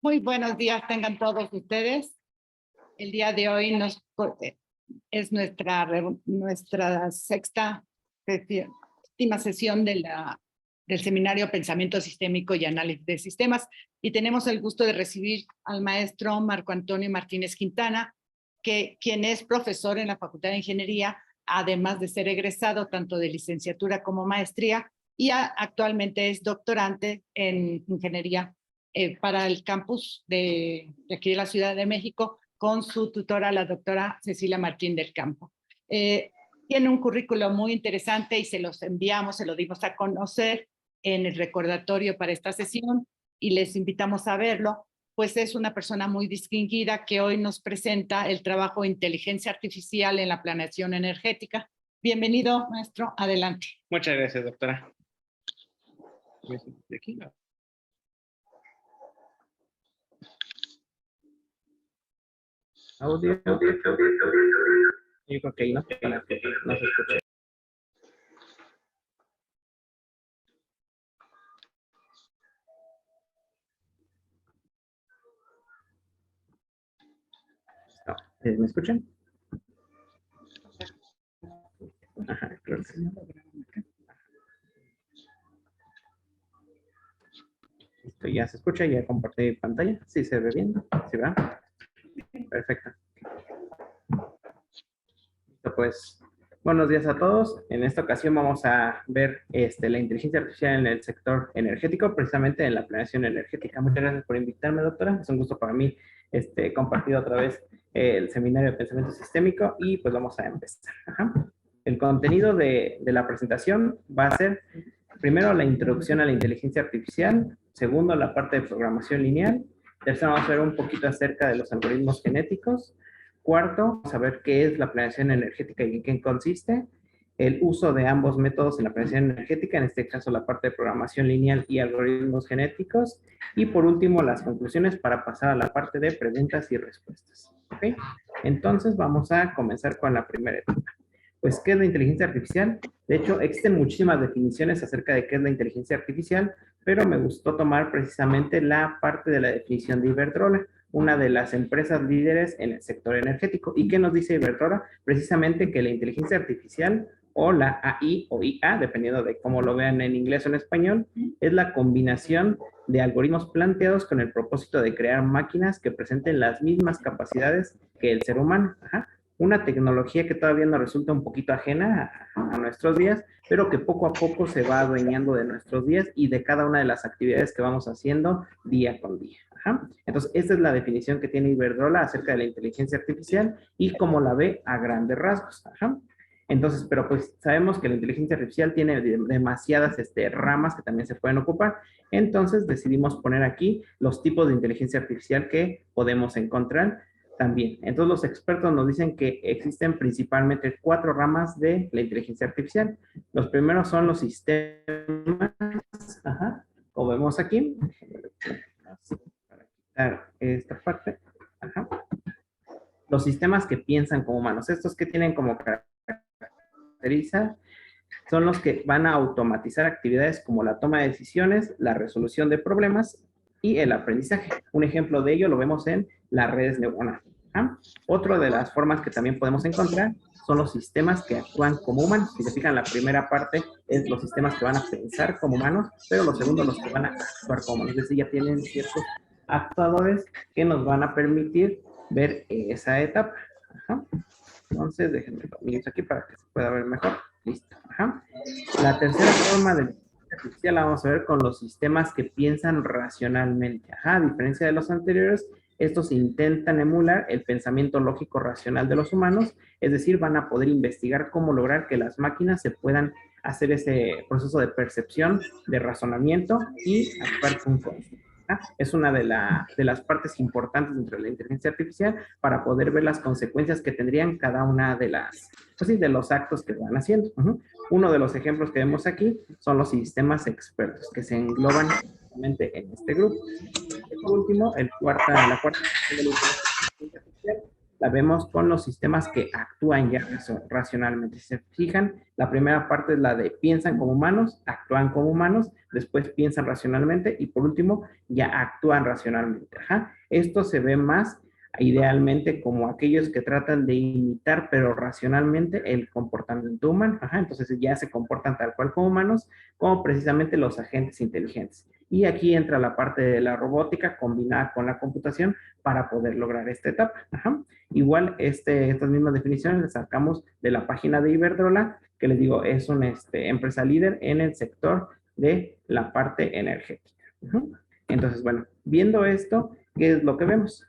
Muy buenos días tengan todos ustedes. El día de hoy es nuestra sexta última sesión del seminario Pensamiento Sistémico y Análisis de Sistemas, y tenemos el gusto de recibir al maestro Marco Antonio Martínez Quintana, quien es profesor en la Facultad de Ingeniería, además de ser egresado tanto de licenciatura como maestría, y actualmente es doctorante en Ingeniería para el campus de aquí de la Ciudad de México, con su tutora, la doctora Cecilia Martín del Campo. Tiene un currículo muy interesante y se lo dimos a conocer en el recordatorio para esta sesión y les invitamos a verlo, pues es una persona muy distinguida que hoy nos presenta el trabajo de inteligencia artificial en la planeación energética. Bienvenido, maestro, adelante. Muchas gracias, doctora. ¿De aquí? Audio. Yo creo que ahí no se escucha. ¿Me escuchan? Ajá, creo que sí. Listo, ya se escucha, ya compartí pantalla. Sí, se ve bien. ¿Sí va? Perfecto. Listo, pues, buenos días a todos. En esta ocasión vamos a ver la inteligencia artificial en el sector energético, precisamente en la planeación energética. Muchas gracias por invitarme, doctora. Es un gusto para mí compartir otra vez el seminario de pensamiento sistémico y pues vamos a empezar. Ajá. El contenido de la presentación va a ser, primero, la introducción a la inteligencia artificial. Segundo, la parte de programación lineal. Tercero, vamos a ver un poquito acerca de los algoritmos genéticos. Cuarto, saber qué es la planeación energética y en qué consiste. El uso de ambos métodos en la planeación energética, en este caso la parte de programación lineal y algoritmos genéticos. Y por último, las conclusiones para pasar a la parte de preguntas y respuestas. ¿Okay? Entonces, vamos a comenzar con la primera etapa. Pues, ¿qué es la inteligencia artificial? De hecho, existen muchísimas definiciones acerca de qué es la inteligencia artificial, pero me gustó tomar precisamente la parte de la definición de Iberdrola, una de las empresas líderes en el sector energético. ¿Y qué nos dice Iberdrola? Precisamente que la inteligencia artificial o la AI o IA, dependiendo de cómo lo vean en inglés o en español, es la combinación de algoritmos planteados con el propósito de crear máquinas que presenten las mismas capacidades que el ser humano. Ajá. Una tecnología que todavía nos resulta un poquito ajena a nuestros días, pero que poco a poco se va adueñando de nuestros días y de cada una de las actividades que vamos haciendo día con día. Ajá. Entonces, esta es la definición que tiene Iberdrola acerca de la inteligencia artificial y cómo la ve a grandes rasgos. Ajá. Entonces, pero pues sabemos que la inteligencia artificial tiene demasiadas ramas que también se pueden ocupar. Entonces, decidimos poner aquí los tipos de inteligencia artificial que podemos encontrar también. Entonces, los expertos nos dicen que existen principalmente 4 ramas de la inteligencia artificial. Los primeros son los sistemas, ajá, como vemos aquí, para quitar esta parte, ajá. Los sistemas que piensan como humanos, estos que tienen como característica, son los que van a automatizar actividades como la toma de decisiones, la resolución de problemas y el aprendizaje. Un ejemplo de ello lo vemos en las redes neuronales. ¿Ah? Otra de las formas que también podemos encontrar son los sistemas que actúan como humanos. Si se fijan, la primera parte es los sistemas que van a pensar como humanos, pero los segundos los que van a actuar como humanos. Es decir, ya tienen ciertos actuadores que nos van a permitir ver esa etapa. Ajá. Entonces, déjenme poner aquí para que se pueda ver mejor. Listo. Ajá. La tercera forma de inteligencia artificial la vamos a ver con los sistemas que piensan racionalmente. Ajá, a diferencia de los anteriores, estos intentan emular el pensamiento lógico racional de los humanos, es decir, van a poder investigar cómo lograr que las máquinas se puedan hacer ese proceso de percepción, de razonamiento y actuar con conciencia. Es una de las partes importantes dentro de la inteligencia artificial para poder ver las consecuencias que tendrían cada una de de los actos que van haciendo. Uno de los ejemplos que vemos aquí son los sistemas expertos que se engloban justamente en este grupo. Por último, la cuarta de la inteligencia artificial la vemos con los sistemas que actúan ya racionalmente. Si se fijan, la primera parte es la de piensan como humanos, actúan como humanos, después piensan racionalmente y por último ya actúan racionalmente. Ajá. Esto se ve más idealmente como aquellos que tratan de imitar pero racionalmente el comportamiento humano. Ajá. Entonces ya se comportan tal cual como humanos, como precisamente los agentes inteligentes. Y aquí entra la parte de la robótica combinada con la computación para poder lograr esta etapa. Ajá. Igual estas mismas definiciones las sacamos de la página de Iberdrola, que les digo, es una empresa líder en el sector de la parte energética. Uh-huh. Entonces, bueno, viendo esto, ¿qué es lo que vemos?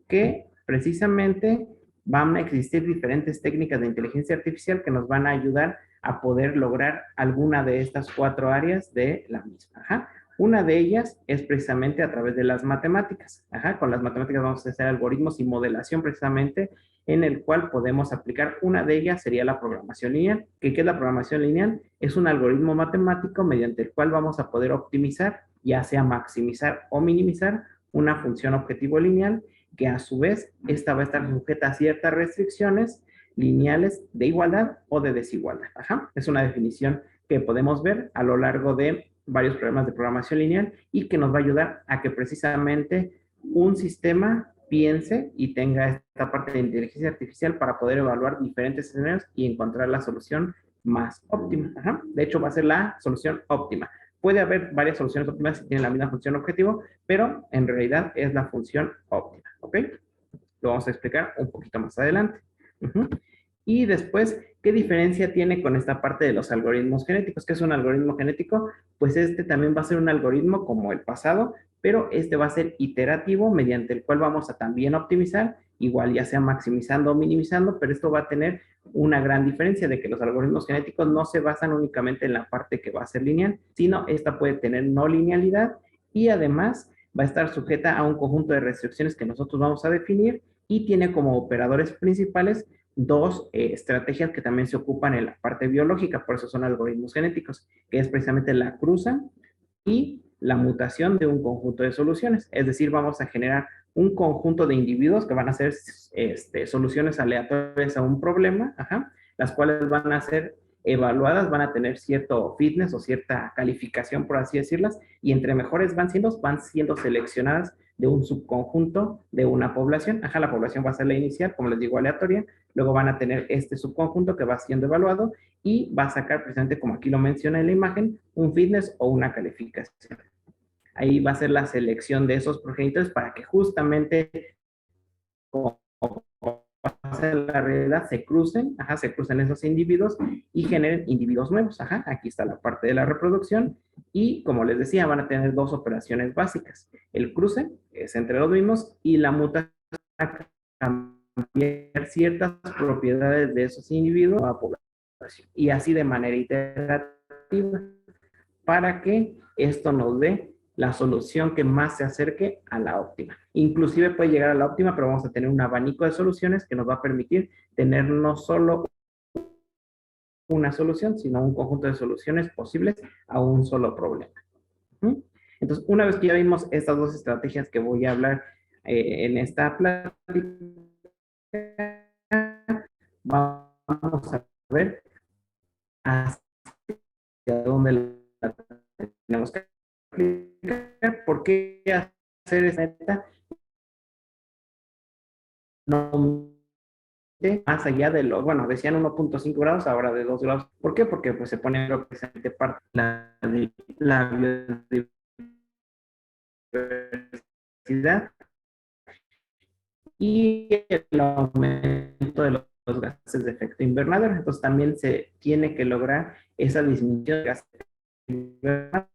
Que precisamente van a existir diferentes técnicas de inteligencia artificial que nos van a ayudar a poder lograr alguna de estas 4 áreas de la misma. Ajá. Una de ellas es precisamente a través de las matemáticas. Ajá. Con las matemáticas vamos a hacer algoritmos y modelación precisamente en el cual podemos aplicar. Una de ellas sería la programación lineal. ¿Qué es la programación lineal? Es un algoritmo matemático mediante el cual vamos a poder optimizar, ya sea maximizar o minimizar una función objetivo lineal, que a su vez esta va a estar sujeta a ciertas restricciones lineales de igualdad o de desigualdad. Ajá. Es una definición que podemos ver a lo largo de varios programas de programación lineal y que nos va a ayudar a que precisamente un sistema piense y tenga esta parte de inteligencia artificial para poder evaluar diferentes escenarios y encontrar la solución más óptima. Ajá. De hecho, va a ser la solución óptima. Puede haber varias soluciones óptimas que tienen la misma función objetivo, pero en realidad es la función óptima. ¿Ok? Lo vamos a explicar un poquito más adelante. Uh-huh. Y después, ¿qué diferencia tiene con esta parte de los algoritmos genéticos? ¿Qué es un algoritmo genético? Pues este también va a ser un algoritmo como el pasado, pero este va a ser iterativo, mediante el cual vamos a también optimizar, igual ya sea maximizando o minimizando, pero esto va a tener una gran diferencia de que los algoritmos genéticos no se basan únicamente en la parte que va a ser lineal, sino esta puede tener no linealidad y además va a estar sujeta a un conjunto de restricciones que nosotros vamos a definir y tiene como operadores principales 2 estrategias que también se ocupan en la parte biológica, por eso son algoritmos genéticos, que es precisamente la cruza y la mutación de un conjunto de soluciones. Es decir, vamos a generar un conjunto de individuos que van a ser soluciones aleatorias a un problema, ajá, las cuales van a ser evaluadas, van a tener cierto fitness o cierta calificación, por así decirlas, y entre mejores van siendo seleccionadas de un subconjunto de una población. Ajá, la población va a ser la inicial, como les digo, aleatoria. Luego van a tener este subconjunto que va siendo evaluado y va a sacar precisamente, como aquí lo menciona en la imagen, un fitness o una calificación. Ahí va a ser la selección de esos progenitores para que justamente, como pasa en la realidad, se crucen esos individuos y generen individuos nuevos. Ajá, aquí está la parte de la reproducción y como les decía, van a tener 2 operaciones básicas. El cruce, que es entre los mismos, y la mutación, cambiar ciertas propiedades de esos individuos a la población. Y así de manera iterativa, para que esto nos dé la solución que más se acerque a la óptima. Inclusive puede llegar a la óptima, pero vamos a tener un abanico de soluciones que nos va a permitir tener no solo una solución, sino un conjunto de soluciones posibles a un solo problema. Entonces, una vez que ya vimos estas 2 estrategias que voy a hablar en esta plática, vamos a ver hacia dónde la tenemos que aplicar. ¿Por qué hacer esta meta? No más allá de los, bueno, decían 1.5 grados, ahora de 2 grados. ¿Por qué? Porque pues se pone presente parte la biodiversidad y el aumento de los gases de efecto invernadero. Entonces también se tiene que lograr esa disminución de gases de efecto invernadero.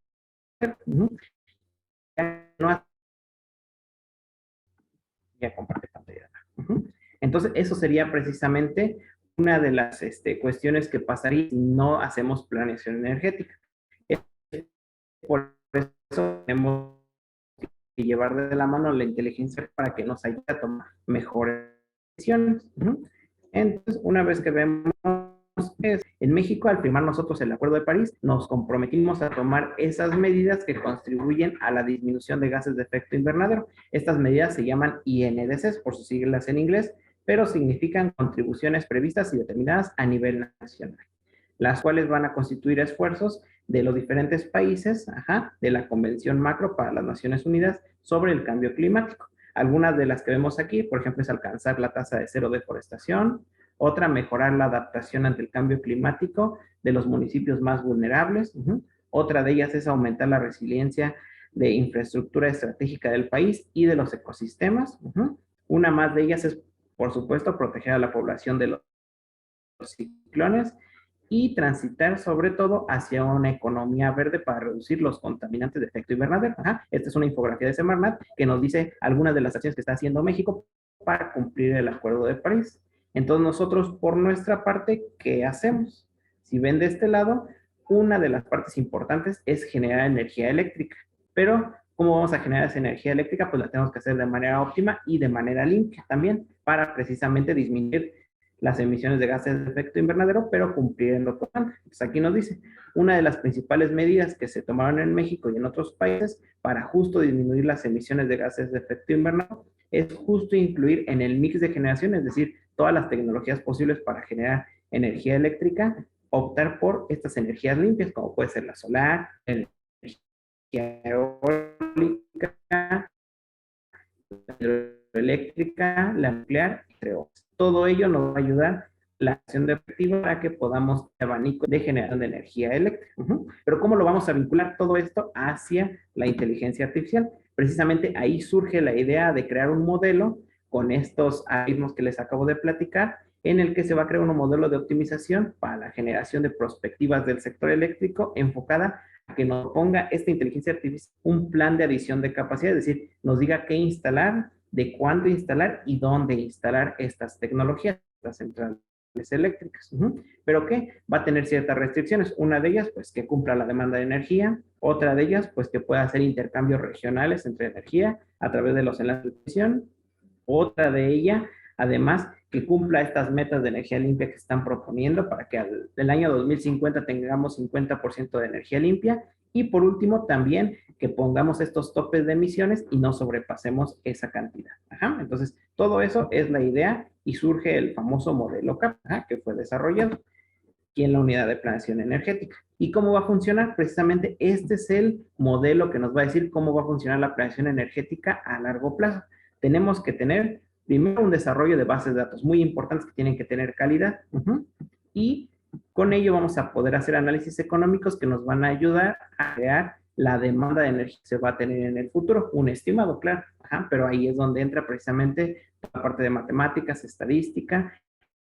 Ya comparte pantalla. Entonces eso sería precisamente una de las cuestiones que pasaría si no hacemos planeación energética. Por eso tenemos que llevar de la mano la inteligencia para que nos ayude a tomar mejores decisiones. Entonces, una vez que vemos en México, al firmar nosotros el Acuerdo de París, nos comprometimos a tomar esas medidas que contribuyen a la disminución de gases de efecto invernadero. Estas medidas se llaman INDCs, por sus siglas en inglés, pero significan contribuciones previstas y determinadas a nivel nacional, las cuales van a constituir esfuerzos de los diferentes países, de la Convención Macro para las Naciones Unidas sobre el Cambio Climático. Algunas de las que vemos aquí, por ejemplo, es alcanzar la tasa de cero deforestación, otra, mejorar la adaptación ante el cambio climático de los municipios más vulnerables, otra de ellas es aumentar la resiliencia de infraestructura estratégica del país y de los ecosistemas, una más de ellas es, por supuesto, proteger a la población de los ciclones y transitar sobre todo hacia una economía verde para reducir los contaminantes de efecto invernadero. Esta es una infografía de Semarnat que nos dice algunas de las acciones que está haciendo México para cumplir el Acuerdo de París. Entonces nosotros, por nuestra parte, ¿qué hacemos? Si ven de este lado, una de las partes importantes es generar energía eléctrica. Pero, ¿cómo vamos a generar esa energía eléctrica? Pues la tenemos que hacer de manera óptima y de manera limpia también, para precisamente disminuir las emisiones de gases de efecto invernadero, pero cumpliendo con. Pues aquí nos dice, una de las principales medidas que se tomaron en México y en otros países para justo disminuir las emisiones de gases de efecto invernadero es justo incluir en el mix de generación, es decir, todas las tecnologías posibles para generar energía eléctrica, optar por estas energías limpias, como puede ser la solar, la energía eólica, la hidroeléctrica, la nuclear, entre otros. Todo ello nos va a ayudar la acción de efectivo para que podamos abanico de generación de energía eléctrica. Pero ¿cómo lo vamos a vincular todo esto hacia la inteligencia artificial? Precisamente ahí surge la idea de crear un modelo con estos algoritmos que les acabo de platicar, en el que se va a crear un modelo de optimización para la generación de prospectivas del sector eléctrico enfocada a que nos ponga esta inteligencia artificial un plan de adición de capacidad, es decir, nos diga qué instalar, de cuándo instalar y dónde instalar estas tecnologías, las centrales eléctricas. ¿Pero qué? Va a tener ciertas restricciones. Una de ellas, pues, que cumpla la demanda de energía. Otra de ellas, pues, que pueda hacer intercambios regionales entre energía a través de los enlaces de transmisión. Otra de ellas, además, que cumpla estas metas de energía limpia que están proponiendo para que el año 2050 tengamos 50% de energía limpia. Y por último, también que pongamos estos topes de emisiones y no sobrepasemos esa cantidad. Entonces, todo eso es la idea y surge el famoso modelo CAP, que fue desarrollado aquí en la unidad de planeación energética. ¿Y cómo va a funcionar? Precisamente este es el modelo que nos va a decir cómo va a funcionar la planeación energética a largo plazo. Tenemos que tener primero un desarrollo de bases de datos muy importantes que tienen que tener calidad, y con ello vamos a poder hacer análisis económicos que nos van a ayudar a crear la demanda de energía que se va a tener en el futuro, un estimado, claro, pero ahí es donde entra precisamente la parte de matemáticas, estadística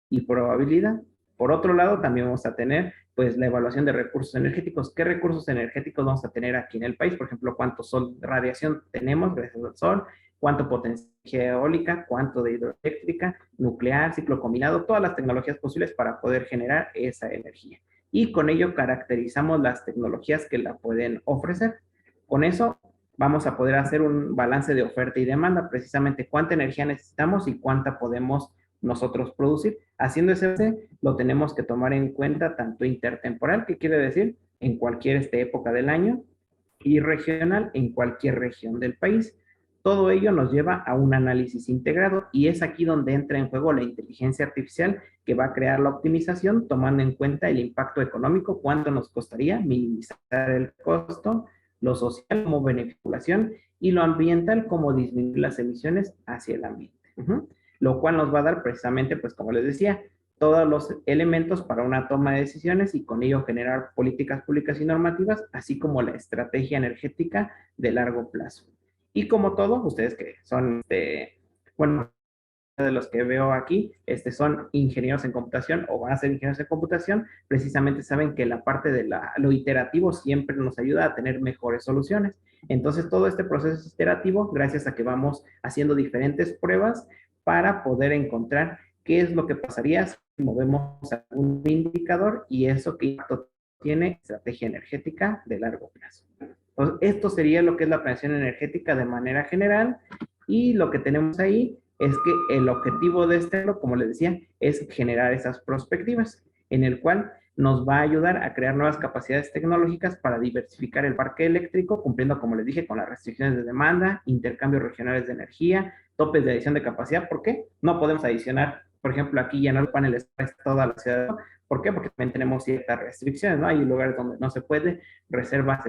y probabilidad. Por otro lado, también vamos a tener pues la evaluación de recursos energéticos. ¿Qué recursos energéticos vamos a tener aquí en el país? Por ejemplo, ¿cuánto radiación tenemos gracias al sol? ¿Cuánto potencia eólica? ¿Cuánto de hidroeléctrica? Nuclear, ciclo combinado, todas las tecnologías posibles para poder generar esa energía. Y con ello caracterizamos las tecnologías que la pueden ofrecer. Con eso vamos a poder hacer un balance de oferta y demanda, precisamente cuánta energía necesitamos y cuánta podemos nosotros producir. Haciendo ese, lo tenemos que tomar en cuenta tanto intertemporal, que quiere decir en cualquier época del año, y regional en cualquier región del país. Todo ello nos lleva a un análisis integrado y es aquí donde entra en juego la inteligencia artificial que va a crear la optimización tomando en cuenta el impacto económico, cuánto nos costaría minimizar el costo, lo social como beneficiación y lo ambiental como disminuir las emisiones hacia el ambiente. Lo cual nos va a dar precisamente, pues como les decía, todos los elementos para una toma de decisiones y con ello generar políticas públicas y normativas, así como la estrategia energética de largo plazo. Y como todo, ustedes que son, bueno, de los que veo aquí, son ingenieros en computación o van a ser ingenieros en computación, precisamente saben que la parte de lo iterativo siempre nos ayuda a tener mejores soluciones. Entonces, todo este proceso es iterativo gracias a que vamos haciendo diferentes pruebas para poder encontrar qué es lo que pasaría si movemos algún indicador y eso qué impacto tiene estrategia energética de largo plazo. Entonces, esto sería lo que es la planeación energética de manera general y lo que tenemos ahí es que el objetivo de como les decía, es generar esas perspectivas, en el cual nos va a ayudar a crear nuevas capacidades tecnológicas para diversificar el parque eléctrico, cumpliendo, como les dije, con las restricciones de demanda, intercambios regionales de energía, topes de adición de capacidad. ¿Por qué? No podemos adicionar, por ejemplo, aquí llenar los paneles toda la ciudad. ¿Por qué? Porque también tenemos ciertas restricciones, ¿no? Hay lugares donde no se puede, reservas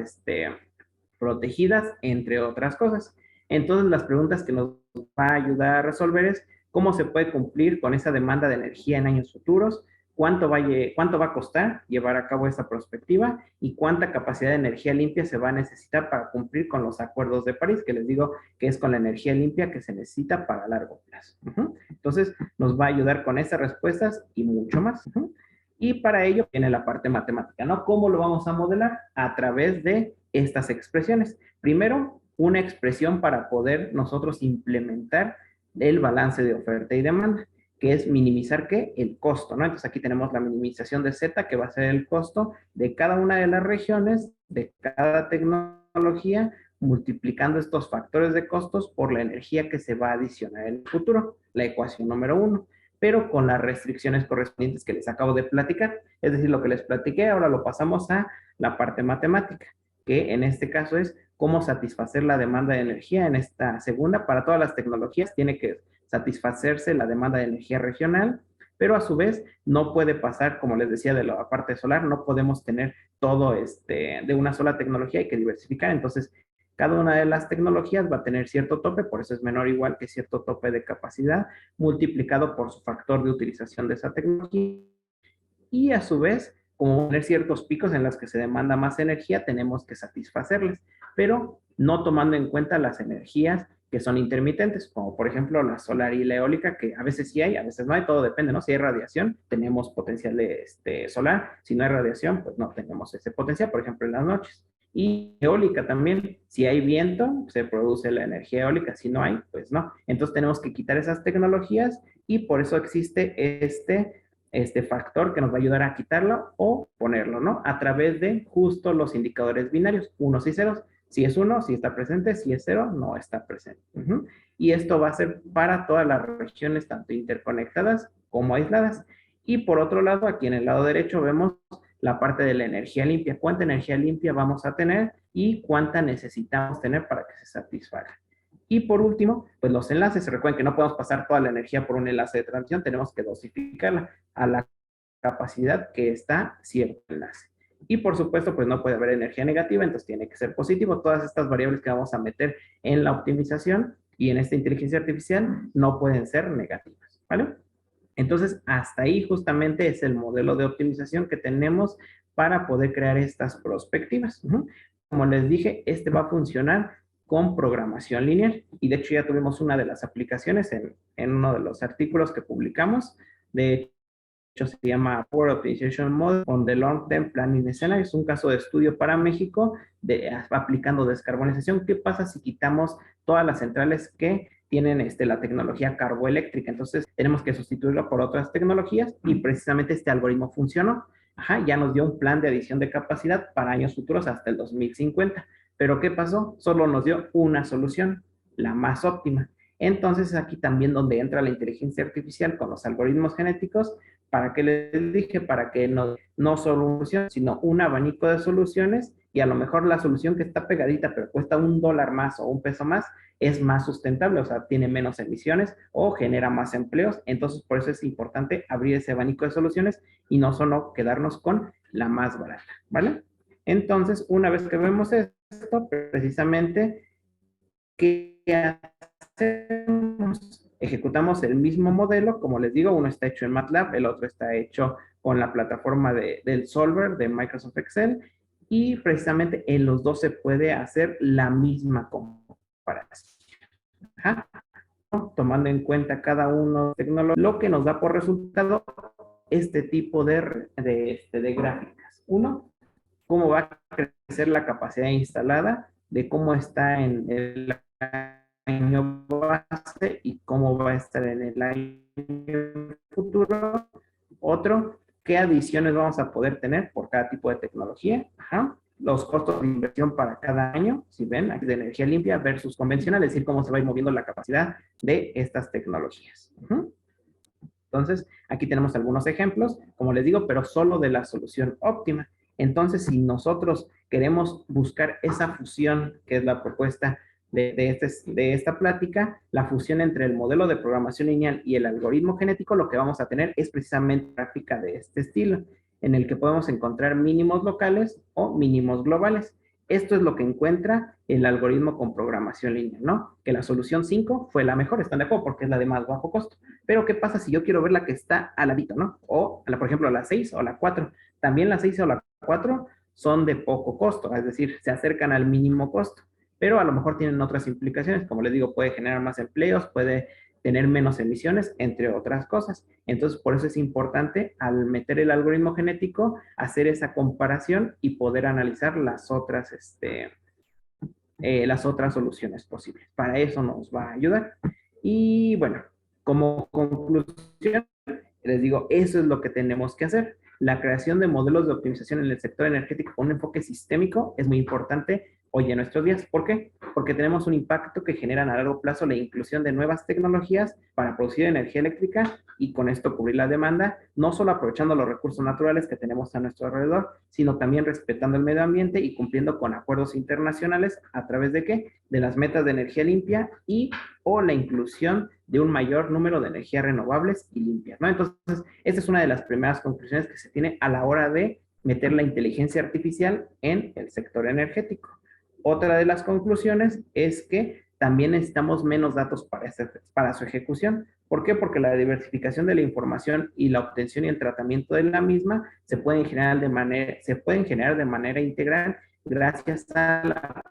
protegidas, entre otras cosas. Entonces, las preguntas que nos va a ayudar a resolver es cómo se puede cumplir con esa demanda de energía en años futuros, cuánto va a costar llevar a cabo esta perspectiva y cuánta capacidad de energía limpia se va a necesitar para cumplir con los acuerdos de París, que les digo que es con la energía limpia que se necesita para largo plazo. Entonces, nos va a ayudar con estas respuestas y mucho más. Y para ello viene la parte matemática, ¿no? ¿Cómo lo vamos a modelar? A través de estas expresiones. Primero, una expresión para poder nosotros implementar el balance de oferta y demanda, que es minimizar, ¿qué? El costo, ¿no? Entonces aquí tenemos la minimización de Z, que va a ser el costo de cada una de las regiones, de cada tecnología, multiplicando estos factores de costos por la energía que se va a adicionar en el futuro, la ecuación número 1, pero con las restricciones correspondientes que les acabo de platicar. Es decir, lo que les platiqué, ahora lo pasamos a la parte matemática, que en este caso es cómo satisfacer la demanda de energía. En esta segunda, para todas las tecnologías, tiene que satisfacerse la demanda de energía regional, pero a su vez no puede pasar, como les decía, de la parte solar, no podemos tener todo de una sola tecnología, hay que diversificar. Entonces, cada una de las tecnologías va a tener cierto tope, por eso es menor o igual que cierto tope de capacidad, multiplicado por su factor de utilización de esa tecnología. Y a su vez, como tener ciertos picos en los que se demanda más energía, tenemos que satisfacerles, pero no tomando en cuenta las energías que son intermitentes, como por ejemplo la solar y la eólica, que a veces sí hay, a veces no hay, todo depende, ¿no? Si hay radiación, tenemos potencial de solar; si no hay radiación, pues no tenemos ese potencial, por ejemplo, en las noches. Y eólica también, si hay viento, se produce la energía eólica; si no hay, pues no. Entonces tenemos que quitar esas tecnologías y por eso existe este factor que nos va a ayudar a quitarlo o ponerlo, ¿no? A través de justo los indicadores binarios, unos y ceros. Si es 1, sí está presente; si es 0, no está presente. Y esto va a ser para todas las regiones, tanto interconectadas como aisladas. Y por otro lado, aquí en el lado derecho vemos la parte de la energía limpia. ¿Cuánta energía limpia vamos a tener y cuánta necesitamos tener para que se satisfaga? Y por último, pues los enlaces. Recuerden que no podemos pasar toda la energía por un enlace de transmisión, tenemos que dosificarla a la capacidad que está cierto enlace. Y por supuesto, pues no puede haber energía negativa, entonces tiene que ser positivo. Todas estas variables que vamos a meter en la optimización y en esta inteligencia artificial no pueden ser negativas, ¿vale? Entonces, hasta ahí justamente es el modelo de optimización que tenemos para poder crear estas perspectivas. Como les dije, va a funcionar con programación lineal. Y de hecho ya tuvimos una de las aplicaciones en uno de los artículos que publicamos. De hecho, se llama Power Optimization Model on the Long Term Planning Scenario. Es un caso de estudio para México aplicando descarbonización. ¿Qué pasa si quitamos todas las centrales que tienen la tecnología carboeléctrica? Entonces, tenemos que sustituirlo por otras tecnologías y precisamente este algoritmo funcionó. Ya nos dio un plan de adición de capacidad para años futuros hasta el 2050. Pero ¿qué pasó? Solo nos dio una solución, la más óptima. Entonces, aquí también donde entra la inteligencia artificial con los algoritmos genéticos. ¿Para qué les dije? Para que no solo una solución, sino un abanico de soluciones, y a lo mejor la solución que está pegadita pero cuesta $1 más o $1 más es más sustentable, o sea, tiene menos emisiones o genera más empleos. Entonces, por eso es importante abrir ese abanico de soluciones y no solo quedarnos con la más barata, ¿vale? Entonces, una vez que vemos esto, precisamente, ¿qué hacemos? Ejecutamos el mismo modelo. Como les digo, uno está hecho en MATLAB, el otro está hecho con la plataforma del Solver de Microsoft Excel, y precisamente en los dos se puede hacer la misma comparación. Tomando en cuenta cada uno de tecnologías, lo que nos da por resultado este tipo de gráficas. Uno, cómo va a crecer la capacidad instalada, de cómo está en el año base y cómo va a estar en el año futuro. Otro, qué adiciones vamos a poder tener por cada tipo de tecnología. Los costos de inversión para cada año, si ven, aquí de energía limpia versus convencional, es decir, cómo se va a ir moviendo la capacidad de estas tecnologías. Entonces, aquí tenemos algunos ejemplos, como les digo, pero solo de la solución óptima. Entonces, si nosotros queremos buscar esa fusión, que es la propuesta de esta plática, la fusión entre el modelo de programación lineal y el algoritmo genético, lo que vamos a tener es precisamente una gráfica de este estilo, en el que podemos encontrar mínimos locales o mínimos globales. Esto es lo que encuentra el algoritmo con programación lineal, ¿no? Que la solución 5 fue la mejor, están de acuerdo, porque es la de más bajo costo. Pero, ¿qué pasa si yo quiero ver la que está al ladito, ¿no? O, por ejemplo, la 6 o la 4. También la 6 o la 4 son de poco costo, es decir, se acercan al mínimo costo, pero a lo mejor tienen otras implicaciones, como les digo, puede generar más empleos, puede tener menos emisiones, entre otras cosas. Entonces, por eso es importante, al meter el algoritmo genético, hacer esa comparación y poder analizar las otras soluciones posibles. Para eso nos va a ayudar. Y bueno, como conclusión, les digo, eso es lo que tenemos que hacer. La creación de modelos de optimización en el sector energético con un enfoque sistémico es muy importante hoy en nuestros días. ¿Por qué? Porque tenemos un impacto que genera a largo plazo la inclusión de nuevas tecnologías para producir energía eléctrica y con esto cubrir la demanda, no solo aprovechando los recursos naturales que tenemos a nuestro alrededor, sino también respetando el medio ambiente y cumpliendo con acuerdos internacionales a través de ¿qué? De las metas de energía limpia y o la inclusión de un mayor número de energías renovables y limpias, ¿no? Entonces, esta es una de las primeras conclusiones que se tiene a la hora de meter la inteligencia artificial en el sector energético. Otra de las conclusiones es que también necesitamos menos datos para su ejecución. ¿Por qué? Porque la diversificación de la información y la obtención y el tratamiento de la misma se pueden generar de manera integral gracias a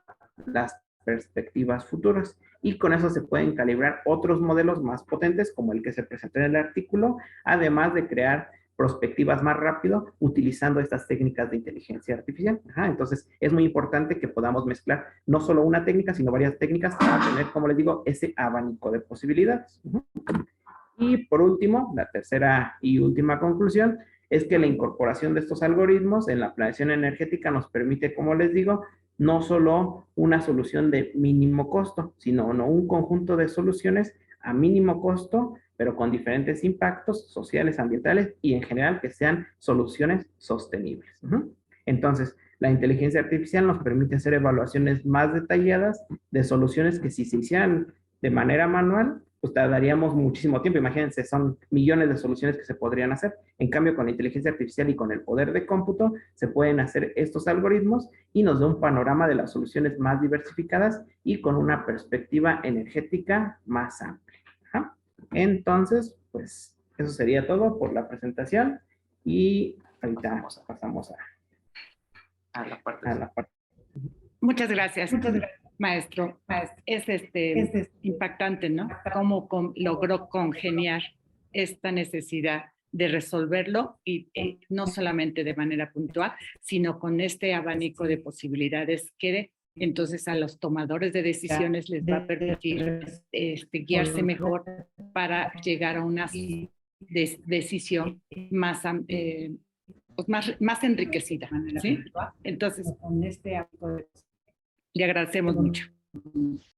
las perspectivas futuras. Y con eso se pueden calibrar otros modelos más potentes, como el que se presentó en el artículo, además de crear prospectivas más rápido utilizando estas técnicas de inteligencia artificial. Entonces, es muy importante que podamos mezclar no solo una técnica, sino varias técnicas para tener, como les digo, ese abanico de posibilidades. Y por último, la tercera y última conclusión es que la incorporación de estos algoritmos en la planeación energética nos permite, como les digo, no solo una solución de mínimo costo, sino un conjunto de soluciones a mínimo costo, pero con diferentes impactos sociales, ambientales y en general que sean soluciones sostenibles. Entonces, la inteligencia artificial nos permite hacer evaluaciones más detalladas de soluciones que si se hicieran de manera manual, pues tardaríamos muchísimo tiempo. Imagínense, son millones de soluciones que se podrían hacer. En cambio, con la inteligencia artificial y con el poder de cómputo, se pueden hacer estos algoritmos y nos da un panorama de las soluciones más diversificadas y con una perspectiva energética más amplia. Entonces, pues eso sería todo por la presentación y ahorita pasamos a la parte. Muchas gracias. Maestro. Es impactante, ¿no? Cómo logró congeniar esta necesidad de resolverlo y no solamente de manera puntual, sino con este abanico de posibilidades que entonces a los tomadores de decisiones les va a permitir guiarse mejor para llegar a una decisión más, más enriquecida, ¿sí? Entonces, le agradecemos mucho.